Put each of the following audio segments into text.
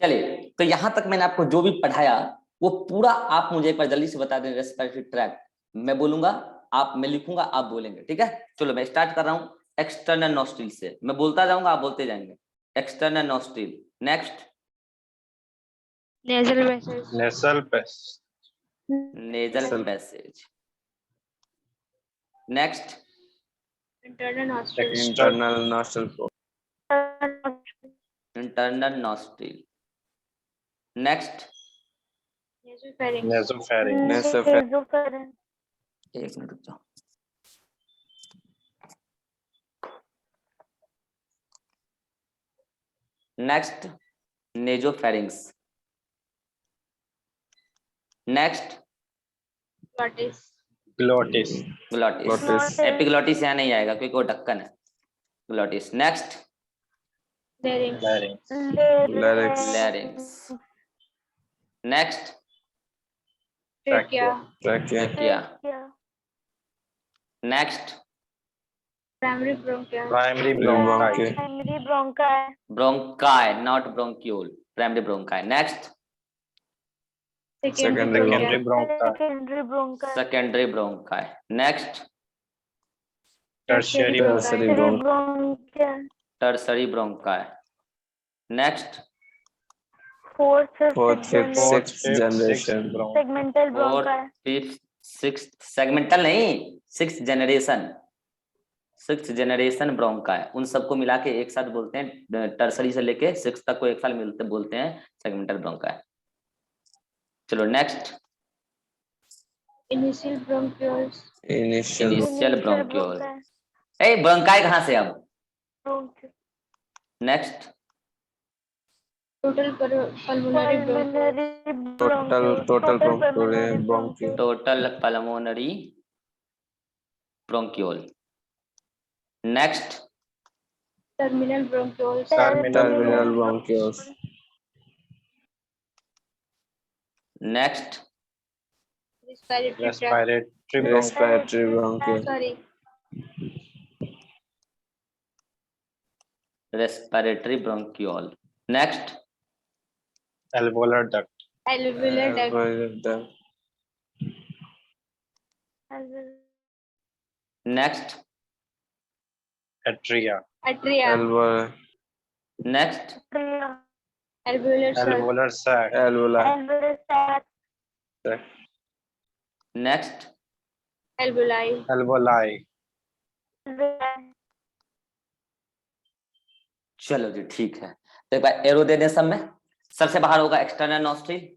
चलिए, तो यहां तक मैंने आपको जो भी पढ़ाया वो पूरा आप मुझे एक बार जल्दी से बता दें। रेस्पिरेटरी ट्रैक्ट मैं बोलूंगा, आप मैं लिखूंगा, आप बोलेंगे, ठीक है? चलो मैं स्टार्ट कर रहा हूं एक्सटर्नल नॉस्ट्रिल से। मैं बोलता जाऊंगा, आप बोलते जाएंगे। External nostril, next nasal passage, nasal passage, nasal passage, next internal nostril, internal nostril, internal nostril, next nasopharynx, nasopharynx, एक मिनट रुक जाओ। Next nasopharynx, next glottis, glottis, glottis. Epiglottis यहाँ नहीं आएगा क्योंकि वो ढक्कन है। Glottis, next larynx, larynx, next trachea, trachea, next primary bronchia, primary bronchi, bronchi, not bronchiole, primary bronchi, next secondary bronchia, secondary bronchi, next tertiary bronchi, tertiary bronchi, next fourth, fourth, fifth, fifth, generation, sixth generation, segmental fourth, bronchi, fifth, sixth, segmental नहीं, sixth generation, sixth generation bronchi. उन सबको मिला के एक साथ बोलते हैं, tertiary से लेके सिक्स तक को एक साथ मिलते बोलते हैं सेगमेंटल ब्रोंकाई। चलो next initial bronchioles, initial bronchiole. ए ब्रोंकाई कहाँ से अब? Next total pulmonary bronchiole, total pulmonary bronchiole, next terminal bronchioles, bronchioles, next respiratory bronchiole, sorry respiratory bronchiole, next alveolar duct, alveolar duct, next atria, next alveolar sac, next alveoli, चलो जी ठीक है। तो एक बार एरो दे दें सब में। सबसे बाहर होगा एक्सटर्नल नॉस्ट्रिल,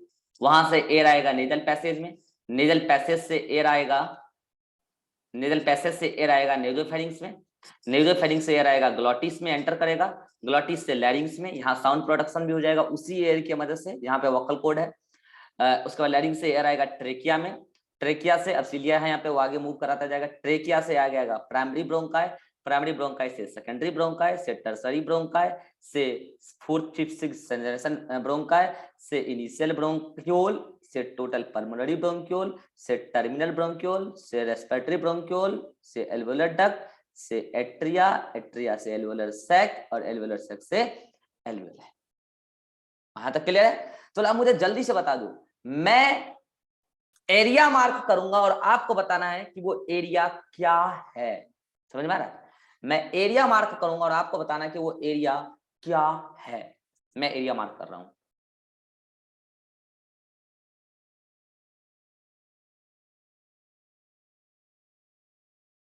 वहां से एयर आएगा नेजल पैसेज में, नेजल पैसेज से एयर आएगा, नेजल पैसेज से एयर आएगा नेजोफेरिंक्स में, नेजोफेरिंक्स से एयर आएगा ग्लॉटिस में, एंटर करेगा, ग्लॉटिस से लैरिंग्स में, यहाँ साउंड प्रोडक्शन भी हो जाएगा उसी एयर की मदद से, यहाँ पे वोकल कॉर्ड है। उसके बाद लैरिंग्स से एयर आएगा ट्रेकिया में, ट्रेकिया से अब सिलिया है यहाँ पे, वो आगे मूव कराता जाएगा, ट्रेकिया से आ जाएगा प्राइमरी ब्रोंकाई, प्राइमरी ब्रोंकाई से सेकेंडरी ब्रोंकाई, से टर्सरी ब्रोंकाई, से fourth, fifth, sixth generation bronchi, से इनिशियल ब्रोंक्यूल, से टोटल पल्मोनरी ब्रोंक्यूल, से टर्मिनल ब्रोंक्यूल, से रेस्पिरेटरी ब्रोंक्यूल, से एल्वोलर डक्ट, से एट्रिया, एट्रिया से एल्वोलर सैक, और एल्वोलर सैक से एल्वोलाई। वहां तक क्लियर है? तो अब मुझे जल्दी से बता दो, मैं एरिया मार्क करूंगा और आपको बताना है कि वो एरिया क्या है। समझ में आ रहा है? मैं एरिया मार्क करूंगा और आपको बताना है कि वो एरिया क्या है। मैं एरिया मार्क कर रहा हूं।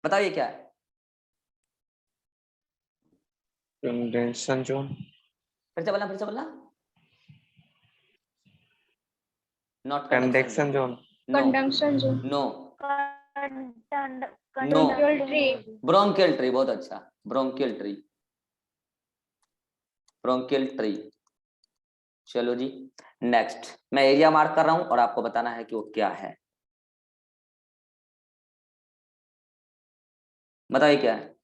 बताइए क्या है? कंडेंसेशन जोन, फिर से बोलना। Not conduction zone, conduction zone, no, bronchial tree, bronchial tree, बहुत अच्छा, ब्रोंकियल ट्री, ब्रोंकियल ट्री। चलो जी नेक्स्ट, मैं एरिया मार्क कर रहा हूं और आपको बताना है कि वो क्या है। बताइए क्या है?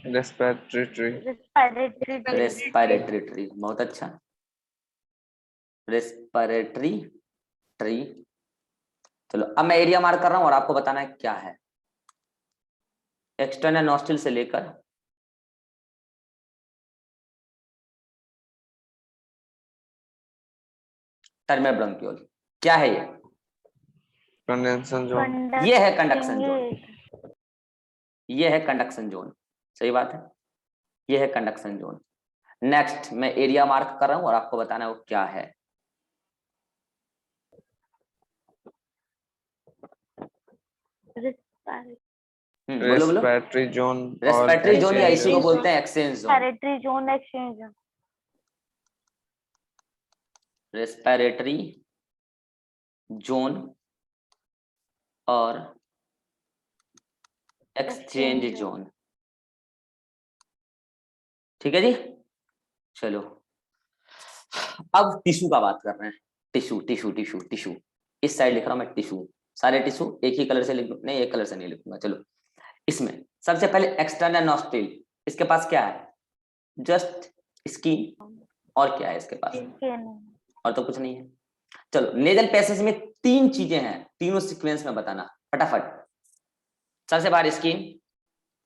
रेस्पिरेटरी ट्री, रेस्पिरेटरी ट्री, बहुत अच्छा, रेस्पिरेटरी ट्री। चलो अब मैं एरिया मार्क कर रहा हूं और आपको बताना है क्या है। एक्सटर्नल नॉस्ट्रिल से लेकर टर्मिनल ब्रोंक्यूल। क्या है ये? कंडेंशन जोन। ये है कंडक्शन जोन, ये है कंडक्शन जोन, सही बात है, ये है कंडक्शन जोन। नेक्स्ट मैं एरिया मार्क कर रहा हूं और आपको बताना है वो क्या है। बोलो बोलो। Respiratory zone. रेस्पिरेटरी जोन या इसी को Respiratory बोलते हैं exchange zone. Respiratory zone, exchange zone. Respiratory zone और एक्सचेंज जोन, ठीक है जी। चलो अब टिश्यू का बात कर रहे हैं। टिश्यू टिश्यू टिश्यू टिश्यू, इस साइड लिख रहा हूं मैं टिश्यू, सारे टिश्यू एक ही कलर से लिख, नहीं एक कलर से नहीं लिखूंगा। चलो इसमें सबसे पहले एक्सटर्नल नॉस्ट्रिल, इसके पास क्या है? जस्ट स्किन, और क्या है इसके पास? और तो कुछ नहीं है। चलो नेजल पैसेज में तीन चीजें हैं, तीनों सीक्वेंस में बताना फटाफट। सबसे बाहर स्किन,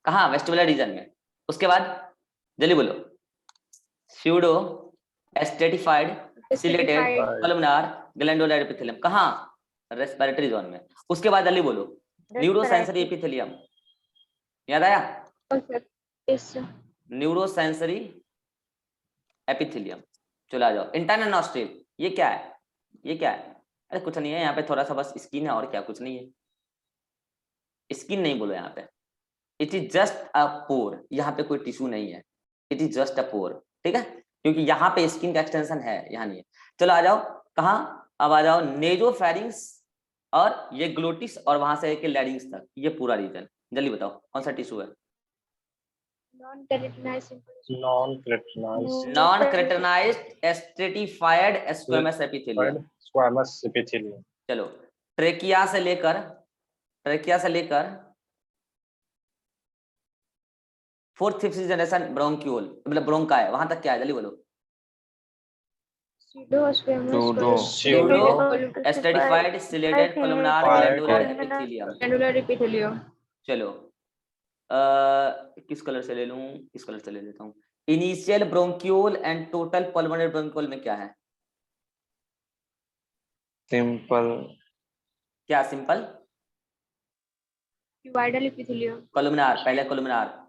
कहाँ? वेस्टिबुलर रीजन में। उसके बाद जल्दी बोलो, pseudo stratified chelated columnar glandular epithelium, कहाँ? रेस्पिरेटरी जोन में। उसके बाद जल्दी बोलो, न्यूरोसेंसरी एपिथेलियम, याद आया? Neurosensory epithelium. चलो आ जाओ इंटरनल नॉस्ट्रिल, ये क्या है? ये क्या है? अरे कुछ नहीं है, यहाँ पे थोड़ा सा बस स्किन है और क्या, कुछ नहीं है। स्किन नहीं बोलो यहाँ पे, इट इज जस्ट अ पोर, यहाँ पे कोई टिश्यू नहीं है, इट इज जस्ट अ पोर, ठीक है, क्योंकि यहाँ पे स्किन का एक्सटेंशन है, यहाँ नहीं है। चलो आ जाओ, कहाँ? अब आ जाओ नेजोफेरिंक्स और ये ग्लोटिस और वहां से लेके लैरिंक्स तक, ये पूरा रीजन। जल्दी बताओ कौन सा टिश्यू है? Non keratinized stratified squamous epithelium. Squamous epithelium. चलो ट्रेकिया से लेकर फोर्थ फिफ्थ जनरेशन ब्रोंक्यूल, मतलब ब्रोंका है, वहां तक क्या है? जल्दी बोलो। Stratified chelated columnar glandular epithelium. चलो किस कलर से ले लूं? इस कलर से ले लेता हूँ। Initial bronchiole and total pulmonary bronchiole में क्या है? सिंपल। क्या सिंपल? Cuboidal epithelium. कोलुमनार, पहले कोलुमनार।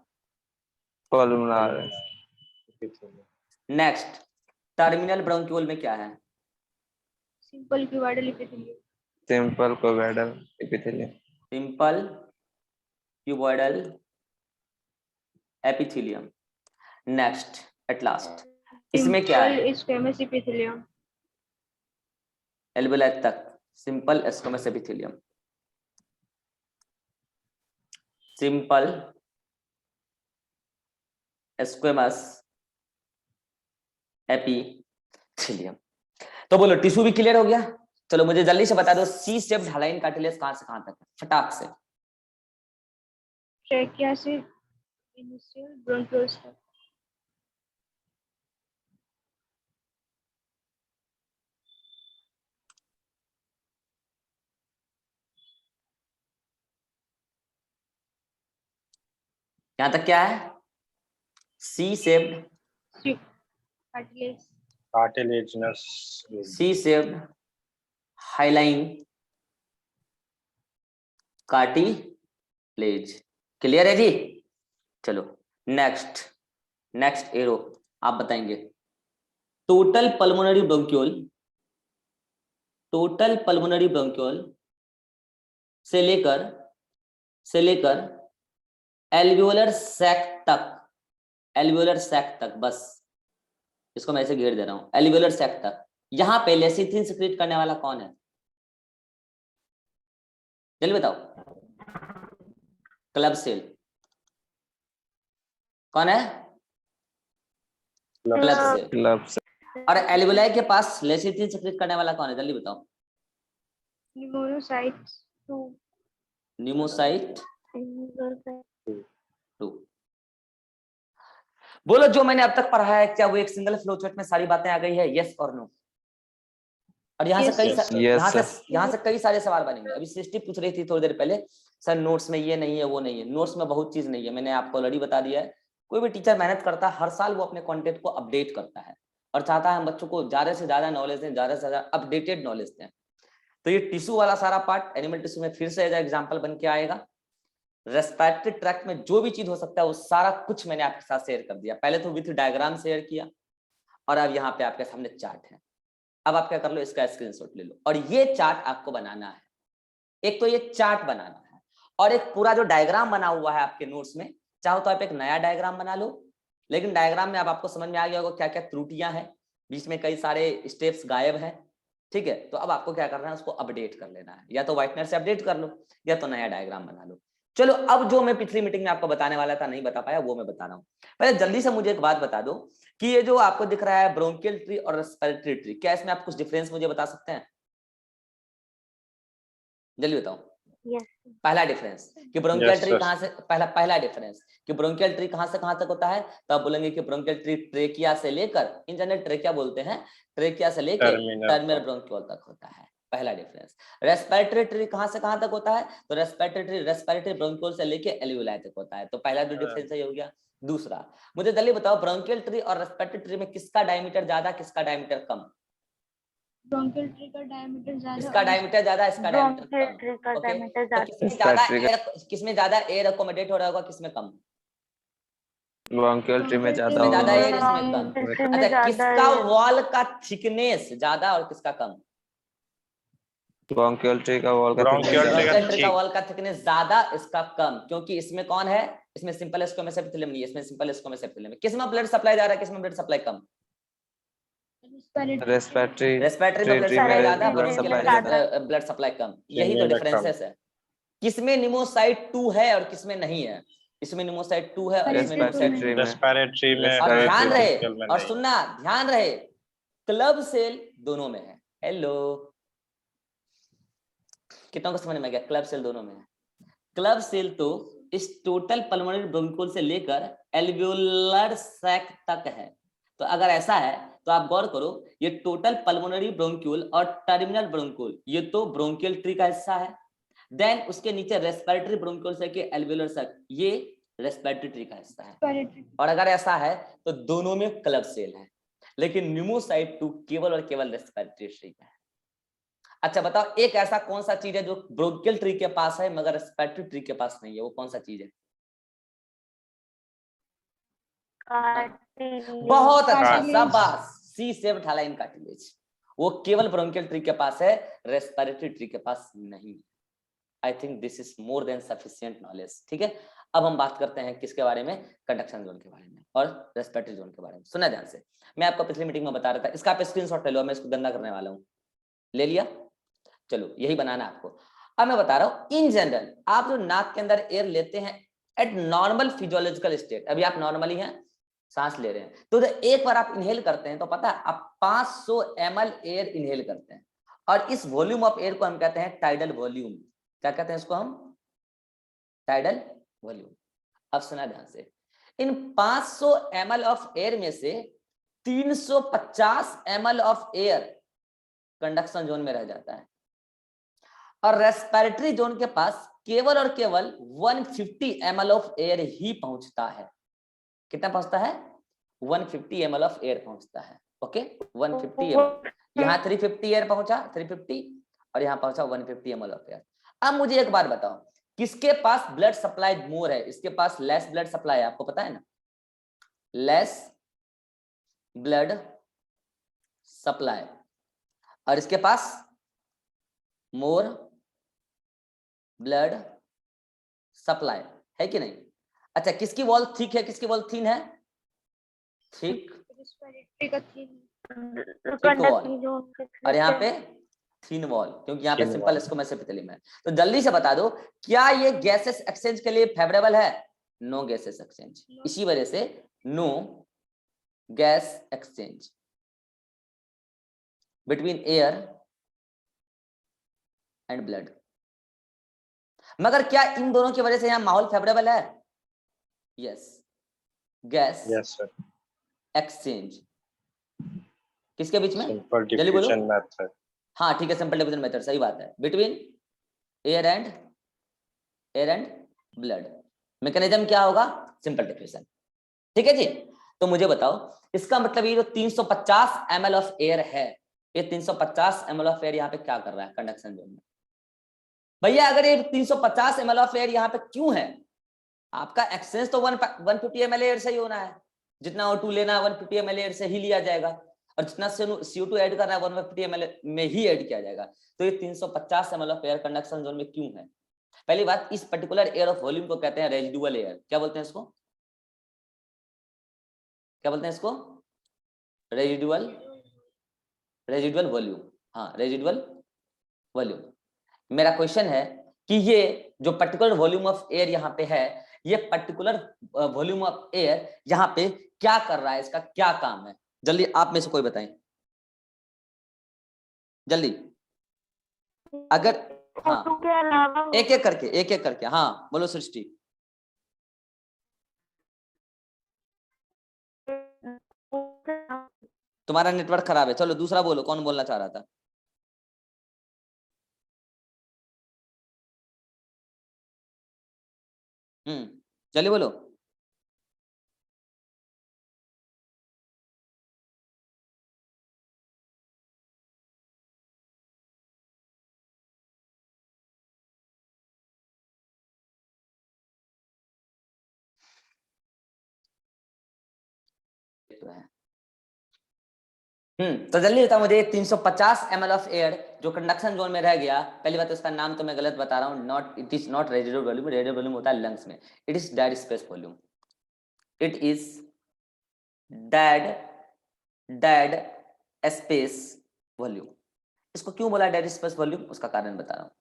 नेक्स्ट टर्मिनल ब्रोंक्यूल में क्या है? Simple cuboidal epithelium. Simple cuboidal epithelium. Simple cuboidal epithelium. Next at last, इसमें क्या है? Squamous epithelium. एल्वेओलार तक simple squamous epithelium. Simple squamous epithelium. तो बोलो टिश्यू भी क्लियर हो गया। चलो मुझे जल्दी से बता दो, सी शेप्ड हालाइन कार्टिलेज कहां से कहां तक है, फटाक से। ट्रेकिया से इनिशियल ब्रोंक्यूल्स तक। यहां तक क्या है? C shaped cartilaginous. C shaped hyaline cartilage, clear है जी। चलो नेक्स्ट एरो आप बताएंगे। टोटल पल्मोनरी ब्रोंक्यूल से लेकर एल्वियोलर सैक तक, बस इसको मैं ऐसे घेर दे रहा हूं, एल्वियोलर सैक तक। यहां पे लेसिथिन सिक्रीट करने वाला कौन है? जल्दी बताओ। क्लब सेल कौन है? Club cell. और एल्वियोलाई के पास लेसिथिन सिक्रीट करने वाला कौन है? जल्दी बताओ। न्यूमोसाइट 2। बोलो जो मैंने अब तक पढ़ा है क्या वो एक सिंगल फ्लो चार्ट में सारी बातें आ गई है? यस और नो। और यहाँ से कई सारे सवाल बनेंगे। अभी सृष्टि पूछ रही थी थोड़ी देर पहले, सर नोट्स में ये नहीं है वो नहीं है। नोट्स में बहुत चीज नहीं है, मैंने आपको ऑलरेडी बता दिया है। कोई भी टीचर मेहनत करता है, हर साल वो अपने कंटेंट को अपडेट करता है, और चाहता है हम बच्चों को ज्यादा से ज्यादा नॉलेज दें, ज्यादा से ज्यादा अपडेटेड नॉलेज दें। तो ये टिश्यू वाला सारा पार्ट एनिमल टिश्यू में फिर से एग्जाम्पल बन के आएगा। रेस्पिरेटरी ट्रैक्ट में जो भी चीज हो सकता है वो सारा कुछ मैंने आपके साथ शेयर कर दिया। पहले तो विथ डायग्राम शेयर किया और अब यहाँ पे आपके सामने चार्ट है। अब आप क्या कर लो, इसका स्क्रीनशॉट ले लो और ये चार्ट आपको बनाना है। एक तो ये चार्ट बनाना है और एक पूरा जो डायग्राम बना हुआ है आपके नोट्स में, चाहो तो आप एक नया डायग्राम बना लो, लेकिन डायग्राम में अब आपको समझ में आ गया होगा क्या क्या त्रुटियां हैं, बीच में कई सारे स्टेप्स गायब हैं। ठीक है, तो अब आपको क्या करना है, उसको अपडेट कर लेना है। या तो व्हाइटनर से अपडेट कर लो या तो नया डायग्राम बना लो। चलो अब जो मैं पिछली मीटिंग में आपको बताने वाला था नहीं बता पाया वो मैं बता रहा हूँ। पहले जल्दी से मुझे एक बात बता दो कि ये जो आपको दिख रहा है ब्रोंकियल ट्री और रेस्पिरेटरी ट्री, क्या इसमें आप कुछ डिफरेंस मुझे बता सकते हैं? जल्दी बताओ। Yes. पहला डिफरेंस कि ब्रोंकियल Yes, ट्री sir. कहां से, पहला डिफरेंस कि ब्रोंकियल ट्री कहां से कहां तक होता है, तो आप बोलेंगे कि ब्रोंकियल ट्री ट्रेकिया से लेकर, इन जनरल ट्रेकिया बोलते हैं, ट्रेकिया से लेकर टर्मिनल ब्रोंकियोल तक होता है। पहला डिफरेंस। रेस्पिरेटरी ट्री कहां से कहां तक होता है, तो रेस्पिरेटरी ब्रोंकियोल से लेकर एल्वियोलाई तक होता है। तो पहला जो डिफरेंस है ये हो गया। दूसरा, मुझे जल्दी बताओ ब्रोंकियल ट्री और रेस्पिरेटरी ट्री में किसका डायमीटर ज्यादा, किसका डायमीटर कम? ब्रोंकियल ट्री का डायमीटर ज्यादा, इसका डायमीटर ज्यादा, इसका डायमीटर ब्रोंकियल कम। ट्री का ओके, डायमीटर तो ज्यादा। किसमें ज्यादा एयर अकोमोडेट हो रहा होगा, किसमें कम? ब्रोंकियल ट्री में ज्यादा इसमें ज्यादा होगा। एयर, इसमें कम। ब्रोंकियल ट्री में अच्छा, ज्यादा किसका है। वॉल का थिकनेस ज्यादा और किसका कम? ब्रोंकियल ट्री का वॉल का Bronchial thickness tree ज्यादा का ब्रोंकियल ट्री का ठीक। वॉल का थिकनेस ज्यादा, इसका कम, क्योंकि इसमें कौन है, इसमें सिंपल स्क्वामस एपिथेलियम नहीं है, इसमें सिंपल स्क्वामस एपिथेलियम है। किसमें ब्लड सप्लाई ज्यादा है, किसमें ब्लड सप्लाई कम? रेस्पिरेटरी रेस्पिरेटरी में ब्लड ट्री सप्लाई में ज्यादा, ब्लड ब्रोंकियल सप्लाई में ज्यादा। ब्लड सप्लाई कम। यही तो में डिफरेंसेस है। किसमें निमोसाइट 2 है और किसमें नहीं है? इसमें निमोसाइट 2 है और इसमें निमोसाइट रेस्पिरेटरी में रेस्पिरेटरी में और है, ध्यान रहे, ब्रोंकियल में और नहीं। सुनना ध्यान रहे, क्लब सेल दोनों में है। हेलो, कितनों को समझ में आ गया? क्लब सेल दोनों में है। क्लब सेल तो इस टोटल पल्मोनरी ब्रोंकियोल से लेकर एल्वियोलर सैक तक है। तो अगर ऐसा है तो आप गौर करो, ये टोटल पल्मोनरी ब्रोंकियोल और टर्मिनल ब्रोंकियोल ये तो ब्रोंकियल ट्री का हिस्सा है। देन उसके नीचे रेस्पिरेटरी ब्रोंकियोल से के एल्वियोलर सैक, ये रेस्पिरेटरी ट्री का हिस्सा है। और अगर ऐसा है तो दोनों में क्लब सेल है, लेकिन न्यूमोसाइट 2 केवल और केवल रेस्पिरेटरी ट्री का है। अच्छा बताओ, एक ऐसा कौन सा चीज है जो ब्रोंकियल ट्री के पास है मगर रेस्पिरेटरी ट्री के पास नहीं है, वो कौन सा चीज है? बहुत अच्छा, शाबाश, सी शेप्ड हालाइन कार्टिलेज, वो केवल ब्रोंकियल ट्री के पास है, रेस्पिरेटरी ट्री के पास नहीं। I think this is more than sufficient knowledge. ठीक है, अब हम बात करते हैं किसके बारे में, कंडक्शन जोन के बारे में और रेस्पिरेटरी जोन के बारे में। सुना ध्यान से, मैं आपको पिछली मीटिंग में बता रहा था, इसका आप स्क्रीनशॉट ले लो, मैं इसको गंदा करने वाला हूँ। ले लिया? चलो यही बनाना आपको। अब मैं बता रहा हूं, इन जनरल आप जो नाक के अंदर एयर लेते हैं एट नॉर्मल फिजियोलॉजिकल स्टेट, अभी आप नॉर्मली हैं, सांस ले रहे हैं, तो एक बार आप इनहेल करते हैं तो पता है आप 500 ml एयर इनहेल करते हैं, और इस वॉल्यूम ऑफ एयर को हम कहते हैं टाइडल वॉल्यूम। क्या कहते हैं इसको हम? Tidal volume. अब सुना ध्यान से, इन 500 ml ऑफ एयर में से 350 ml of air conduction zone में रह जाता है, और रेस्पिरेटरी जोन के पास केवल और केवल 150 ml ऑफ एयर ही पहुंचता है। कितना पहुंचता है? 150 ml ऑफ एयर पहुंचता है। ओके, 150 ml, यहाँ 350 एयर पहुंचा, 350, और यहाँ पहुंचा 150 ml ऑफ एयर। अब मुझे एक बात बताओ, किसके पास ब्लड सप्लाई मोर है? इसके पास लेस ब्लड सप्लाई है, आपको पता है ना, लेस ब्लड सप्लाई, और इसके पास मोर ब्लड सप्लाई है कि नहीं? अच्छा, किसकी वॉल थिक है, किसकी वॉल थीन है? थिक वॉल, और यहाँ पे थीन वॉल, क्योंकि यहाँ पे सिंपल स्क्वामस एपिथेलियम है। तो जल्दी से बता दो, क्या ये गैसेस एक्सचेंज के लिए फेवरेबल है? नो गैसेस एक्सचेंज, इसी वजह से no gas exchange between air and blood. मगर क्या इन दोनों की वजह से यहाँ माहौल फेवरेबल है? यस, गैस एक्सचेंज किसके बीच में? सिंपल जल्दी बोलो। Diffusion method. हाँ ठीक है, सिंपल डिफ्यूजन मेथड, सही बात है, between air and blood. Mechanism क्या होगा? Simple diffusion. ठीक है जी। तो मुझे बताओ इसका मतलब ये जो 350 ml ऑफ एयर है, ये 350 ml ऑफ एयर यहाँ पे क्या कर रहा है कंडक्शन जोन में? भैया अगर ये 350 ml ऑफ एयर यहाँ पे क्यों है? आपका एक्सचेंज तो 150 ml एयर से ही होना है, जितना O2 लेना है 150 ml एयर से ही लिया जाएगा, और जितना CO2 ऐड करना है 150 ml में ही ऐड किया जाएगा। तो ये 350 ml of air conduction zone में क्यों है? पहली बात, इस पर्टिकुलर एयर ऑफ वॉल्यूम को कहते हैं रेजिडुअल एयर। क्या बोलते हैं इसको? क्या बोलते हैं इसको? Residual volume. हाँ, रेजिडुअल वॉल्यूम। मेरा क्वेश्चन है कि ये जो पर्टिकुलर वॉल्यूम ऑफ एयर यहाँ पे है, ये पर्टिकुलर वॉल्यूम ऑफ एयर यहाँ पे क्या कर रहा है, इसका क्या काम है? जल्दी आप में से कोई बताएं, जल्दी। अगर हाँ O2 के अलावा एक एक करके हाँ बोलो सृष्टि। तुम्हारा नेटवर्क खराब है, चलो दूसरा बोलो, कौन बोलना चाह रहा था? चलिए बोलो। तो जल्दी बताओ मुझे, 350 ml ऑफ एयर जो कंडक्शन जोन में रह गया, पहली बात तो इसका नाम तो मैं गलत बता रहा हूँ, not, it is not residual volume. Residual volume होता है लंग्स में, it is dead space volume. It is dead space volume. इसको क्यों बोला डेड स्पेस वॉल्यूम, उसका कारण बता रहा हूँ।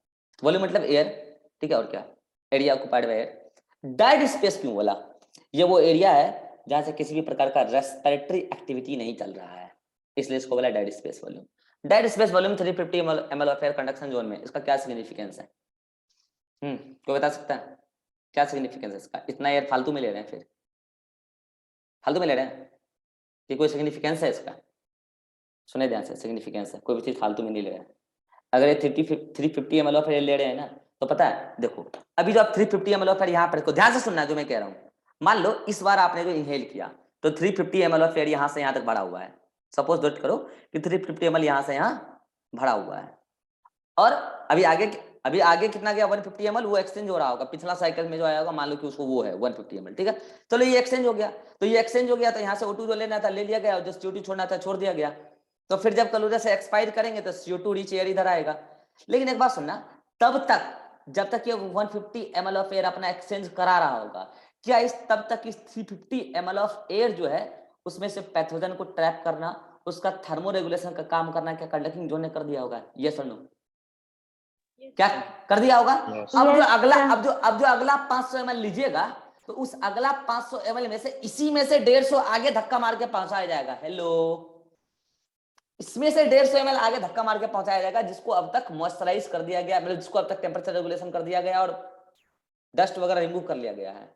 वॉल्यूम मतलब एयर, ठीक है, और क्या? Area occupied by air. Dead space क्यों बोला? ये वो एरिया है जहां से किसी भी प्रकार का रेस्पिरेटरी एक्टिविटी नहीं चल रहा है, इसलिए इसको बोला dead space volume. Dead space volume 350 ml of air conduction zone में, इसका क्या सिग्निफिकेंस है? कोई बता सकता है क्या सिग्निफिकेंस है इसका? इतना एयर फालतू में ले रहे हैं, फिर फालतू में ले रहे हैं कि कोई सिग्निफिकेंस है इसका? सुने ध्यान से, सिग्निफिकेंस है, कोई भी चीज फालतू में नहीं ले रहे हैं। अगर ये 350 ml ऑफ एयर ले रहे हैं ना, तो पता है देखो, अभी जो आप 350 ml ऑफ एयर यहाँ पर, ध्यान से सुनना जो मैं कह रहा हूँ। मान लो इस बार आपने जो इनहेल किया, तो 350 ml ऑफ एयर यहाँ से यहाँ तक बढ़ा हुआ है। सपोज नोट करो कि 350 ml यहाँ से यहाँ भरा हुआ है, और अभी आगे कितना गया? 150 ml। वो एक्सचेंज हो रहा होगा, पिछला साइकिल में जो आया होगा, मान लो कि उसको वो है 150 ml, ठीक है। चलो ये एक्सचेंज हो गया, तो ये एक्सचेंज हो गया, तो यहाँ से O2 जो लेना था ले लिया गया, और जो CO2 छोड़ना था छोड़ दिया गया। तो फिर जब क्लोजर से एक्सपायर करेंगे तो CO2 रिच एयर इधर आएगा। लेकिन एक बात सुनना, तब तक जब तक ये 150 ml ऑफ एयर अपना एक्सचेंज करा रहा होगा, क्या तब तक इस 350 ml ऑफ एयर जो है उसमें से पैथोजन को ट्रैप करना, उसका थर्मो रेगुलेशन का काम करना, क्या कंडक्टिंग जोन ने कर दिया होगा? यस और नो? क्या कर दिया होगा? Yes. अब जो अगला 500 ml लीजिएगा, तो उस अगला 500 ml में से इसी में से 150 आगे धक्का मार के पहुंचाया जाएगा। हेलो, इसमें से 150 ml आगे धक्का मार के पहुंचाया जाएगा, जिसको अब तक मॉइस्चराइज कर दिया गया, मतलब जिसको अब तक टेम्परेचर रेगुलेशन कर दिया गया और डस्ट वगैरह रिमूव कर लिया गया है,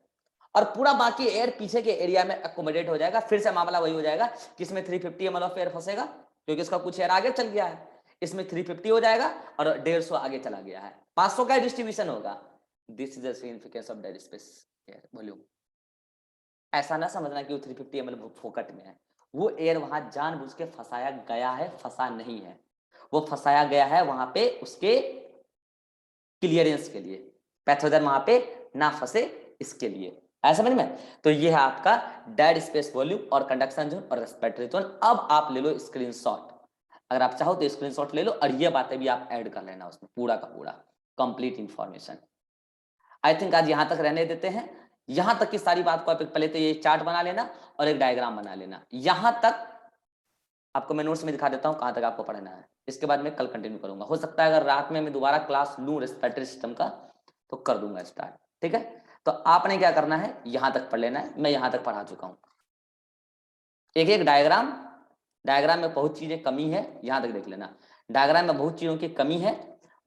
और पूरा बाकी एयर पीछे के एरिया में अकोमोडेट हो जाएगा। फिर से मामला वही हो जाएगा कि इसमें 350 ml ऑफ एयर फंसेगा, क्योंकि इसका कुछ एयर आगे चल गया है, इसमें 350 हो जाएगा और 150 आगे चला गया है, 500 का डिस्ट्रीब्यूशन होगा। This is the significance of dead space air volume. ऐसा ना समझना कि वो 350 ml फोकट में है, वो एयर वहां जानबूझ के फंसाया गया है, फंसा नहीं है, वो फंसाया गया है वहां पे उसके क्लियरेंस के लिए, पैथोजन वहां पे ना फंसे इसके लिए। ऐसा समझ में? तो ये है आपका डेड स्पेस वॉल्यूम और कंडक्शन जोन और रेस्पिरेटरी जोन। अब आप ले लो स्क्रीनशॉट, अगर आप चाहो तो स्क्रीनशॉट ले लो, और ये बातें भी आप ऐड कर लेना उसमें, पूरा का पूरा कंप्लीट इंफॉर्मेशन। आई थिंक आज यहां तक रहने देते हैं, यहां तक की सारी बात को आप पहले तो ये चार्ट बना लेना और एक डायग्राम बना लेना। यहां तक आपको मैं नोट्स में दिखा देता हूं कहां तक आपको पढ़ना है, इसके बाद मैं कल कंटिन्यू करूंगा। हो सकता है अगर रात में मैं दोबारा क्लास लूं रेस्पिरेटरी सिस्टम का, तो कर दूंगा स्टार्ट, ठीक है। तो आपने क्या करना है, यहां तक पढ़ लेना है, मैं यहां तक पढ़ा चुका हूं। एक एक डायग्राम में बहुत चीजें कमी है, यहां तक देख लेना। डायग्राम में बहुत चीजों की कमी है,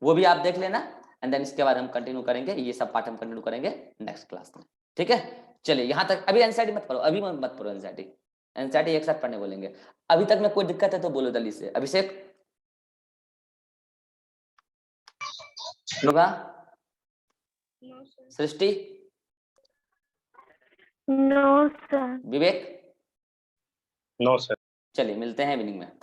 वो भी आप देख लेना, एंड देन इसके बाद हम कंटिन्यू करेंगे, ये सब पार्ट हम कंटिन्यू करेंगे नेक्स्ट क्लास में, ठीक है। चलिए यहां तक, अभी एनसीईआरटी मत पढ़ो, अभी मत पढ़ो एनसीईआरटी एक साथ पढ़ने बोलेंगे। अभी तक में कोई दिक्कत है तो बोलो जल्दी से। अभिषेक, होगा? No, sir. सृष्टि, No, sir. विवेक, नो सर। चलिए मिलते हैं इवनिंग में।